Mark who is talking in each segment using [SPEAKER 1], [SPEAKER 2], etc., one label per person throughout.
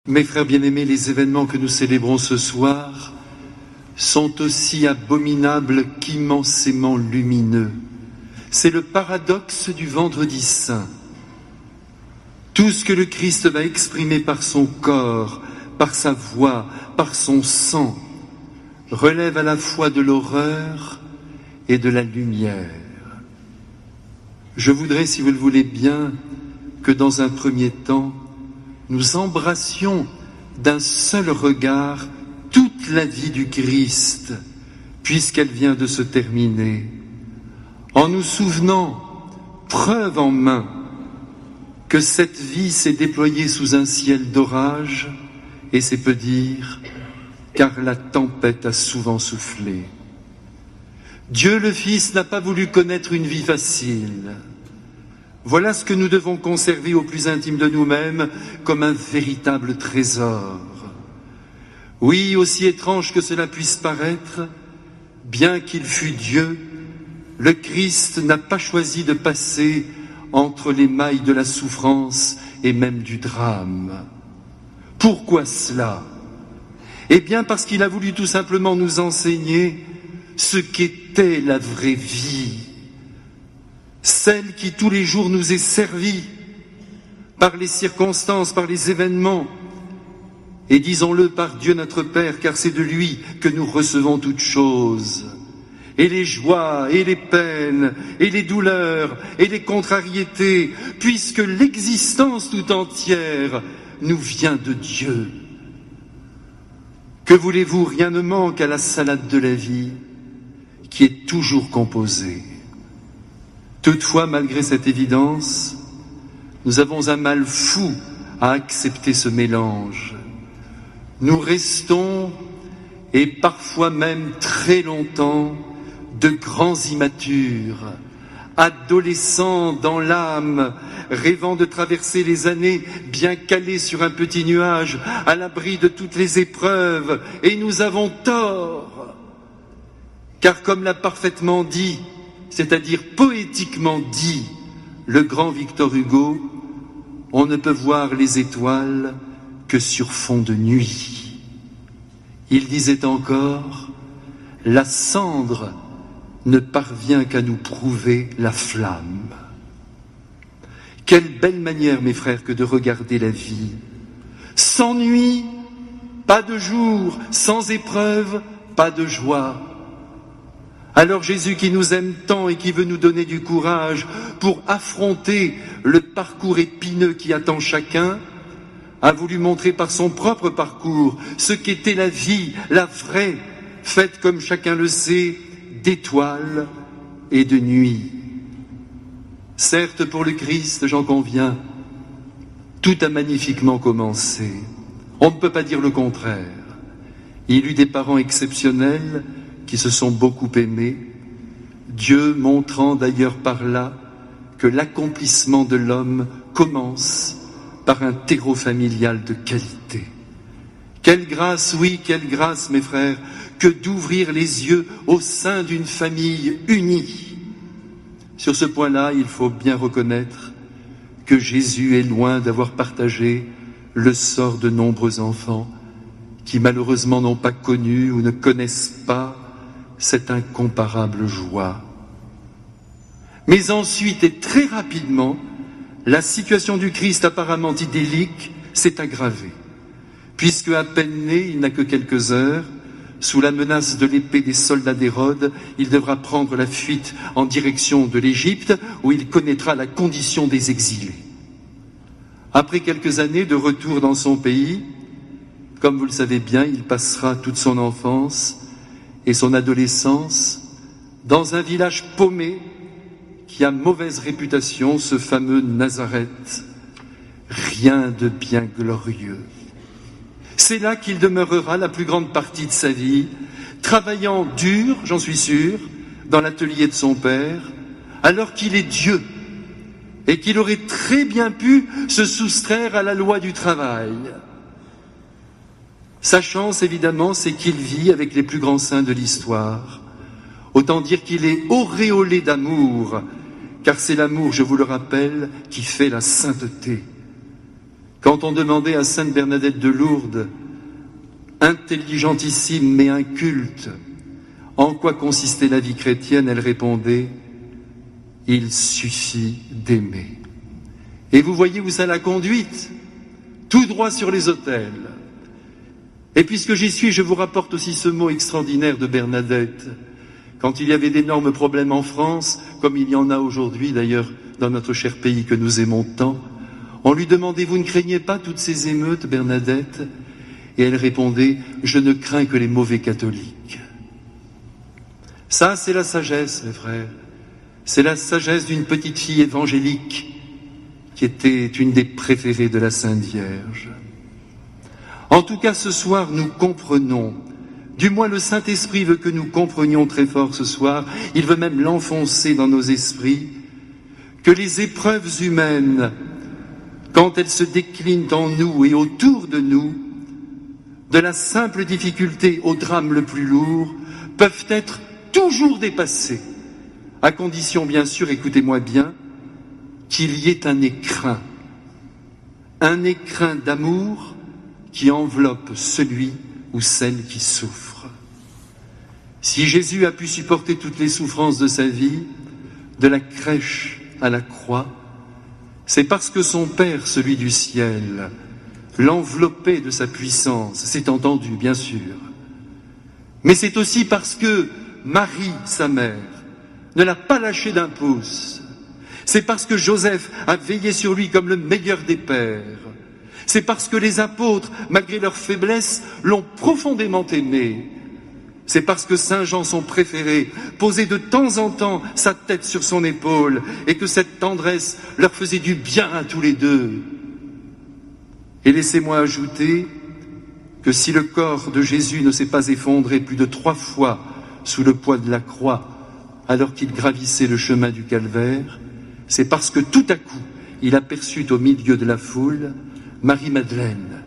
[SPEAKER 1] Mes frères bien-aimés, les événements que nous célébrons ce soir sont aussi abominables qu'immensément lumineux. C'est le paradoxe du Vendredi Saint. Tout ce que le Christ va exprimer par son corps, par sa voix, par son sang, relève à la fois de l'horreur et de la lumière. Je voudrais, si vous le voulez bien, que dans un premier temps, nous embrassions d'un seul regard toute la vie du Christ, puisqu'elle vient de se terminer, en nous souvenant, preuve en main, que cette vie s'est déployée sous un ciel d'orage, et c'est peu dire, car la tempête a souvent soufflé. Dieu le Fils n'a pas voulu connaître une vie facile. Voilà ce que nous devons conserver au plus intime de nous-mêmes comme un véritable trésor. Oui, aussi étrange que cela puisse paraître, bien qu'il fût Dieu, le Christ n'a pas choisi de passer entre les mailles de la souffrance et même du drame. Pourquoi cela ? Eh bien parce qu'il a voulu tout simplement nous enseigner ce qu'était la vraie vie, celle qui tous les jours nous est servie par les circonstances, par les événements, et disons-le par Dieu notre Père, car c'est de lui que nous recevons toutes choses, et les joies, et les peines, et les douleurs, et les contrariétés, puisque l'existence tout entière nous vient de Dieu. Que voulez-vous, rien ne manque à la salade de la vie, qui est toujours composée. Toutefois, malgré cette évidence, nous avons un mal fou à accepter ce mélange. Nous restons, et parfois même très longtemps, de grands immatures, adolescents dans l'âme, rêvant de traverser les années bien calés sur un petit nuage, à l'abri de toutes les épreuves, et nous avons tort. Car comme l'a parfaitement dit, c'est-à-dire poétiquement dit, le grand Victor Hugo, on ne peut voir les étoiles que sur fond de nuit. Il disait encore, la cendre ne parvient qu'à nous prouver la flamme. Quelle belle manière, mes frères, que de regarder la vie. Sans nuit, pas de jour, sans épreuve, pas de joie. Alors Jésus qui nous aime tant et qui veut nous donner du courage pour affronter le parcours épineux qui attend chacun, a voulu montrer par son propre parcours ce qu'était la vie, la vraie, faite comme chacun le sait, d'étoiles et de nuit. Certes, pour le Christ, j'en conviens, tout a magnifiquement commencé. On ne peut pas dire le contraire. Il eut des parents exceptionnels qui se sont beaucoup aimés, Dieu montrant d'ailleurs par là que l'accomplissement de l'homme commence par un terreau familial de qualité. Quelle grâce, oui, quelle grâce, mes frères, que d'ouvrir les yeux au sein d'une famille unie. Sur ce point-là, il faut bien reconnaître que Jésus est loin d'avoir partagé le sort de nombreux enfants qui malheureusement n'ont pas connu ou ne connaissent pas cette incomparable joie. Mais ensuite et très rapidement, la situation du Christ apparemment idyllique s'est aggravée, puisque à peine né, il n'a que quelques heures, sous la menace de l'épée des soldats d'Hérode, il devra prendre la fuite en direction de l'Égypte, où il connaîtra la condition des exilés. Après quelques années de retour dans son pays, comme vous le savez bien, il passera toute son enfance et son adolescence dans un village paumé qui a mauvaise réputation, ce fameux Nazareth. Rien de bien glorieux. C'est là qu'il demeurera la plus grande partie de sa vie, travaillant dur, j'en suis sûr, dans l'atelier de son père, alors qu'il est Dieu et qu'il aurait très bien pu se soustraire à la loi du travail. Sa chance, évidemment, c'est qu'il vit avec les plus grands saints de l'histoire. Autant dire qu'il est auréolé d'amour, car c'est l'amour, je vous le rappelle, qui fait la sainteté. Quand on demandait à Sainte Bernadette de Lourdes, intelligentissime mais inculte, en quoi consistait la vie chrétienne, elle répondait « Il suffit d'aimer ». Et vous voyez où ça l'a conduite, tout droit sur les autels. Et puisque j'y suis, je vous rapporte aussi ce mot extraordinaire de Bernadette. Quand il y avait d'énormes problèmes en France, comme il y en a aujourd'hui d'ailleurs dans notre cher pays que nous aimons tant, on lui demandait « Vous ne craignez pas toutes ces émeutes, Bernadette ?» Et elle répondait « Je ne crains que les mauvais catholiques. » Ça, c'est la sagesse, mes frères. C'est la sagesse d'une petite fille évangélique qui était une des préférées de la Sainte Vierge. En tout cas, ce soir, nous comprenons, du moins le Saint-Esprit veut que nous comprenions très fort ce soir, il veut même l'enfoncer dans nos esprits, que les épreuves humaines, quand elles se déclinent en nous et autour de nous, de la simple difficulté au drame le plus lourd, peuvent être toujours dépassées, à condition bien sûr, écoutez-moi bien, qu'il y ait un écrin d'amour qui enveloppe celui ou celle qui souffre. Si Jésus a pu supporter toutes les souffrances de sa vie, de la crèche à la croix, c'est parce que son Père, celui du ciel, l'enveloppait de sa puissance, c'est entendu, bien sûr. Mais c'est aussi parce que Marie, sa mère, ne l'a pas lâché d'un pouce. C'est parce que Joseph a veillé sur lui comme le meilleur des pères. C'est parce que les apôtres, malgré leur faiblesse, l'ont profondément aimé. C'est parce que Saint Jean, son préféré, posait de temps en temps sa tête sur son épaule et que cette tendresse leur faisait du bien à tous les deux. Et laissez-moi ajouter que si le corps de Jésus ne s'est pas effondré plus de 3 fois sous le poids de la croix alors qu'il gravissait le chemin du calvaire, c'est parce que tout à coup, il aperçut au milieu de la foule Marie-Madeleine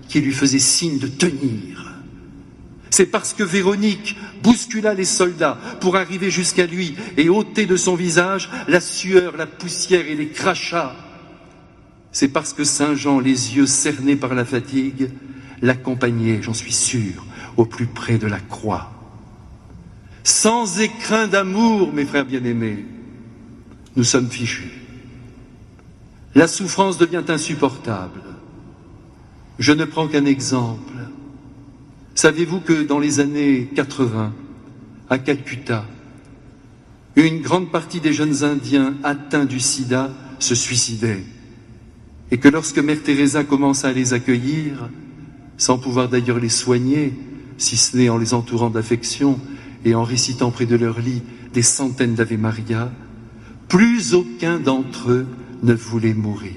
[SPEAKER 1] qui lui faisait signe de tenir. C'est parce que Véronique bouscula les soldats pour arriver jusqu'à lui et ôter de son visage la sueur, la poussière et les crachats. C'est parce que Saint Jean, les yeux cernés par la fatigue, l'accompagnait, j'en suis sûr, au plus près de la croix. Sans écrin d'amour, mes frères bien-aimés, nous sommes fichus. La souffrance devient insupportable. Je ne prends qu'un exemple. Savez-vous que dans les années 80, à Calcutta, une grande partie des jeunes Indiens atteints du sida se suicidaient, et que lorsque Mère Teresa commença à les accueillir, sans pouvoir d'ailleurs les soigner, si ce n'est en les entourant d'affection et en récitant près de leur lit des centaines d'Ave Maria, plus aucun d'entre eux ne voulait mourir.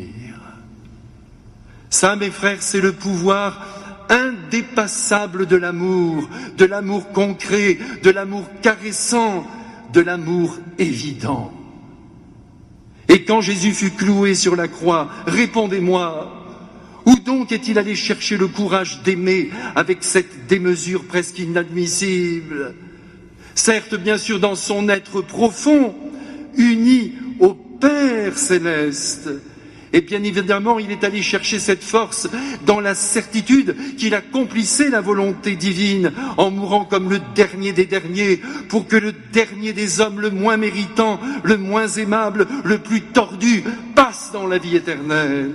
[SPEAKER 1] Ça, mes frères, c'est le pouvoir indépassable de l'amour concret, de l'amour caressant, de l'amour évident. Et quand Jésus fut cloué sur la croix, répondez-moi, où donc est-il allé chercher le courage d'aimer avec cette démesure presque inadmissible? Certes, bien sûr, dans son être profond, uni au Père céleste. Et bien évidemment, il est allé chercher cette force dans la certitude qu'il accomplissait la volonté divine en mourant comme le dernier des derniers pour que le dernier des hommes, le moins méritant, le moins aimable, le plus tordu, passe dans la vie éternelle.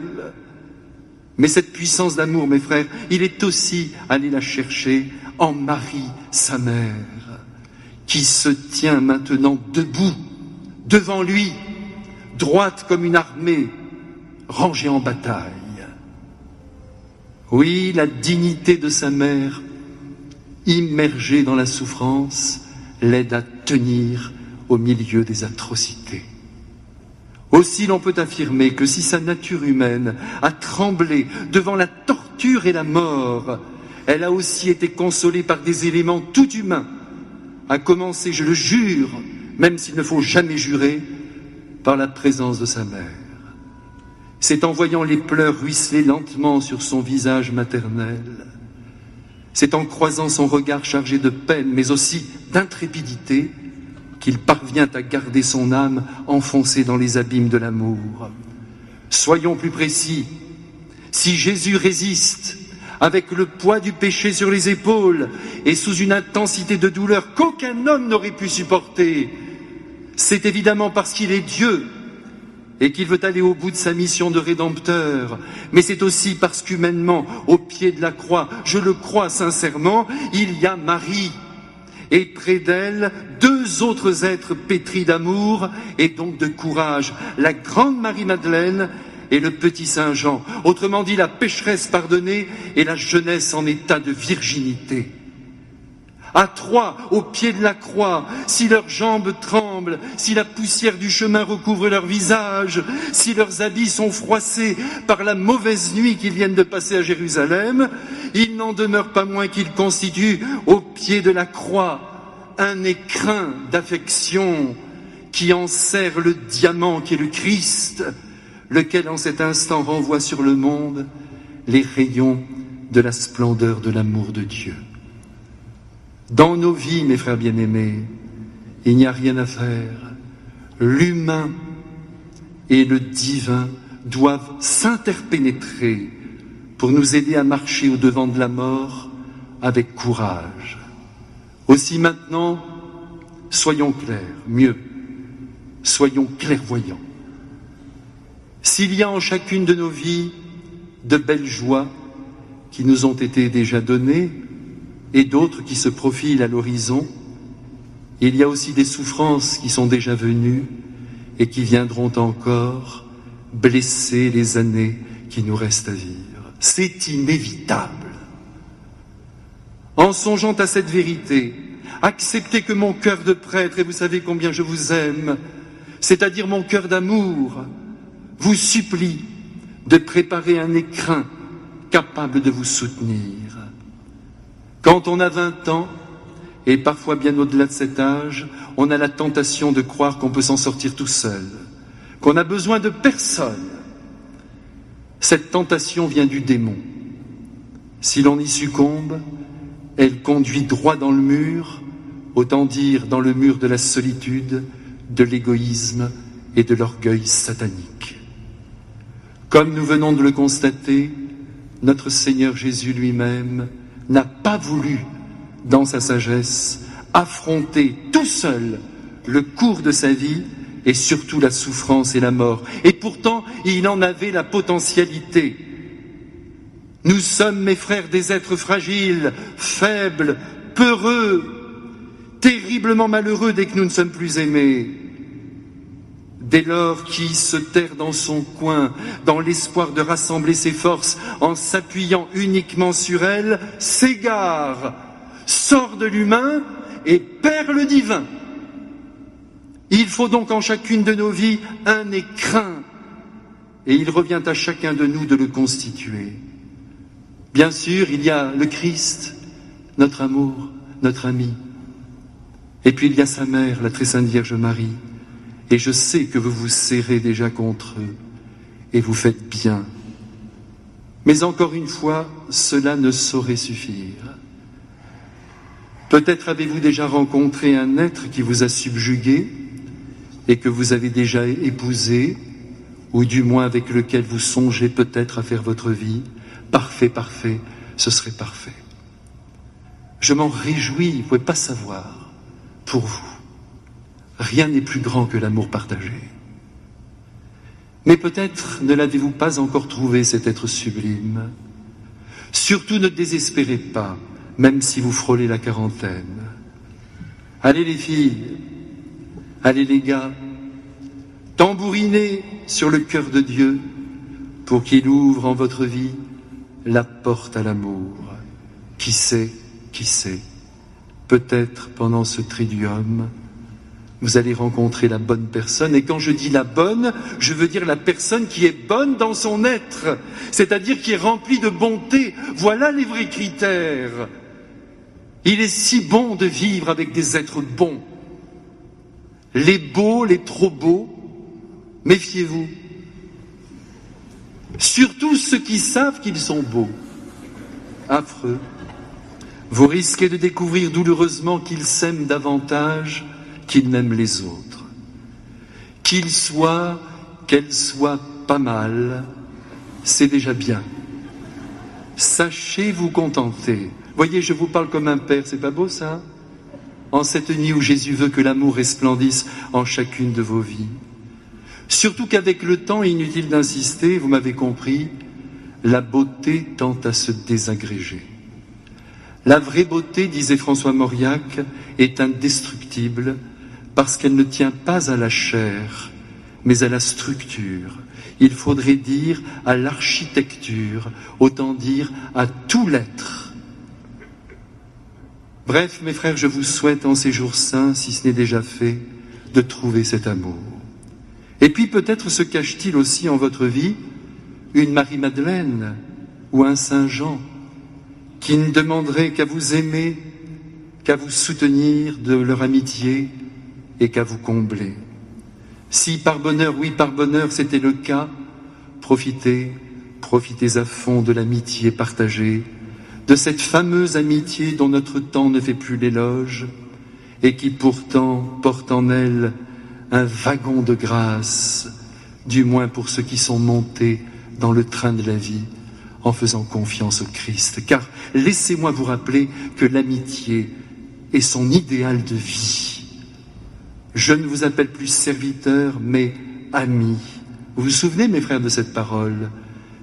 [SPEAKER 1] Mais cette puissance d'amour, mes frères, il est aussi allé la chercher en Marie, sa mère, qui se tient maintenant debout devant lui, droite comme une armée, rangée en bataille. Oui, la dignité de sa mère, immergée dans la souffrance, l'aide à tenir au milieu des atrocités. Aussi l'on peut affirmer que si sa nature humaine a tremblé devant la torture et la mort, elle a aussi été consolée par des éléments tout humains, à commencer, je le jure, même s'il ne faut jamais jurer, par la présence de sa mère. C'est en voyant les pleurs ruisseler lentement sur son visage maternel, c'est en croisant son regard chargé de peine, mais aussi d'intrépidité, qu'il parvient à garder son âme enfoncée dans les abîmes de l'amour. Soyons plus précis, Si Jésus résiste avec le poids du péché sur les épaules et sous une intensité de douleur qu'aucun homme n'aurait pu supporter, c'est évidemment parce qu'il est Dieu et qu'il veut aller au bout de sa mission de rédempteur, mais c'est aussi parce qu'humainement, au pied de la croix, je le crois sincèrement, il y a Marie, et près d'elle, deux autres êtres pétris d'amour et donc de courage, la grande Marie-Madeleine et le petit Saint Jean, autrement dit la pécheresse pardonnée et la jeunesse en état de virginité. À trois, au pied de la croix, si leurs jambes tremblent, si la poussière du chemin recouvre leur visage, si leurs habits sont froissés par la mauvaise nuit qu'ils viennent de passer à Jérusalem, il n'en demeure pas moins qu'ils constituent, au pied de la croix, un écrin d'affection qui enserre le diamant qui est le Christ, lequel en cet instant renvoie sur le monde les rayons de la splendeur de l'amour de Dieu. Dans nos vies, mes frères bien-aimés, il n'y a rien à faire. L'humain et le divin doivent s'interpénétrer pour nous aider à marcher au-devant de la mort avec courage. Aussi maintenant, soyons clairs, mieux, soyons clairvoyants. S'il y a en chacune de nos vies de belles joies qui nous ont été déjà données, et d'autres qui se profilent à l'horizon, il y a aussi des souffrances qui sont déjà venues et qui viendront encore blesser les années qui nous restent à vivre. C'est inévitable. En songeant à cette vérité, acceptez que mon cœur de prêtre, et vous savez combien je vous aime, c'est-à-dire mon cœur d'amour, vous supplie de préparer un écrin capable de vous soutenir. Quand on a 20 ans, et parfois bien au-delà de cet âge, on a la tentation de croire qu'on peut s'en sortir tout seul, qu'on n'a besoin de personne. Cette tentation vient du démon. Si l'on y succombe, elle conduit droit dans le mur, autant dire dans le mur de la solitude, de l'égoïsme et de l'orgueil satanique. Comme nous venons de le constater, notre Seigneur Jésus lui-même n'a pas voulu, dans sa sagesse, affronter tout seul le cours de sa vie et surtout la souffrance et la mort. Et pourtant, il en avait la potentialité. Nous sommes, mes frères, des êtres fragiles, faibles, peureux, terriblement malheureux dès que nous ne sommes plus aimés. Dès lors, qui se terre dans son coin, dans l'espoir de rassembler ses forces en s'appuyant uniquement sur elle, s'égare, sort de l'humain et perd le divin. Il faut donc en chacune de nos vies un écrin, et il revient à chacun de nous de le constituer. Bien sûr, il y a le Christ, notre amour, notre ami, et puis il y a sa mère, la très sainte Vierge Marie. Et je sais que vous vous serrez déjà contre eux, et vous faites bien. Mais encore une fois, cela ne saurait suffire. Peut-être avez-vous déjà rencontré un être qui vous a subjugué, et que vous avez déjà épousé, ou du moins avec lequel vous songez peut-être à faire votre vie. Parfait, parfait, ce serait parfait. Je m'en réjouis, vous ne pouvez pas savoir, pour vous. Rien n'est plus grand que l'amour partagé. Mais peut-être ne l'avez-vous pas encore trouvé, cet être sublime. Surtout ne désespérez pas, même si vous frôlez la quarantaine. Allez les filles, allez les gars, tambourinez sur le cœur de Dieu pour qu'il ouvre en votre vie la porte à l'amour. Qui sait, peut-être pendant ce triduum, vous allez rencontrer la bonne personne. Et quand je dis la bonne, je veux dire la personne qui est bonne dans son être, c'est-à-dire qui est remplie de bonté. Voilà les vrais critères. Il est si bon de vivre avec des êtres bons. Les beaux, les trop beaux, méfiez-vous. Surtout ceux qui savent qu'ils sont beaux. Affreux. Vous risquez de découvrir douloureusement qu'ils s'aiment davantage qu'ils n'aiment les autres. Qu'elles soient pas mal, c'est déjà bien. Sachez vous contenter. Voyez, je vous parle comme un père, c'est pas beau ça? En cette nuit où Jésus veut que l'amour resplendisse en chacune de vos vies. Surtout qu'avec le temps, inutile d'insister, vous m'avez compris, la beauté tend à se désagréger. La vraie beauté, disait François Mauriac, est indestructible parce qu'elle ne tient pas à la chair, mais à la structure. Il faudrait dire à l'architecture, autant dire à tout l'être. Bref, mes frères, je vous souhaite en ces jours saints, si ce n'est déjà fait, de trouver cet amour. Et puis peut-être se cache-t-il aussi en votre vie une Marie-Madeleine ou un Saint-Jean qui ne demanderaient qu'à vous aimer, qu'à vous soutenir de leur amitié et qu'à vous combler. Si par bonheur, oui par bonheur, c'était le cas, profitez à fond de l'amitié partagée, de cette fameuse amitié dont notre temps ne fait plus l'éloge et qui pourtant porte en elle un wagon de grâce, du moins pour ceux qui sont montés dans le train de la vie en faisant confiance au Christ. Car laissez-moi vous rappeler que l'amitié est son idéal de vie. Je ne vous appelle plus serviteur, mais ami. Vous vous souvenez, mes frères, de cette parole?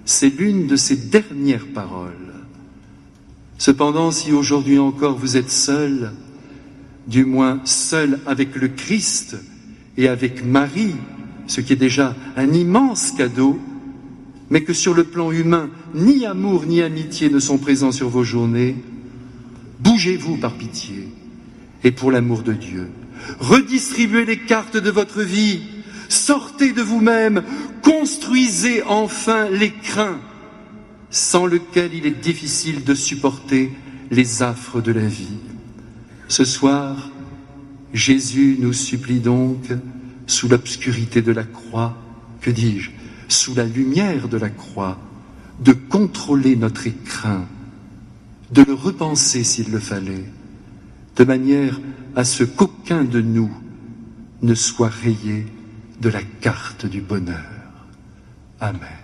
[SPEAKER 1] C'est l'une de ces dernières paroles. Cependant, si aujourd'hui encore vous êtes seul, du moins seul avec le Christ et avec Marie, ce qui est déjà un immense cadeau, mais que sur le plan humain, ni amour ni amitié ne sont présents sur vos journées, bougez-vous par pitié et pour l'amour de Dieu. Redistribuez les cartes de votre vie, sortez de vous-même, construisez enfin l'écrin sans lequel il est difficile de supporter les affres de la vie. Ce soir, Jésus nous supplie donc, sous l'obscurité de la croix, que dis-je, sous la lumière de la croix, de contrôler notre écrin, de le repenser s'il le fallait, de manière à ce qu'aucun de nous ne soit rayé de la carte du bonheur. Amen.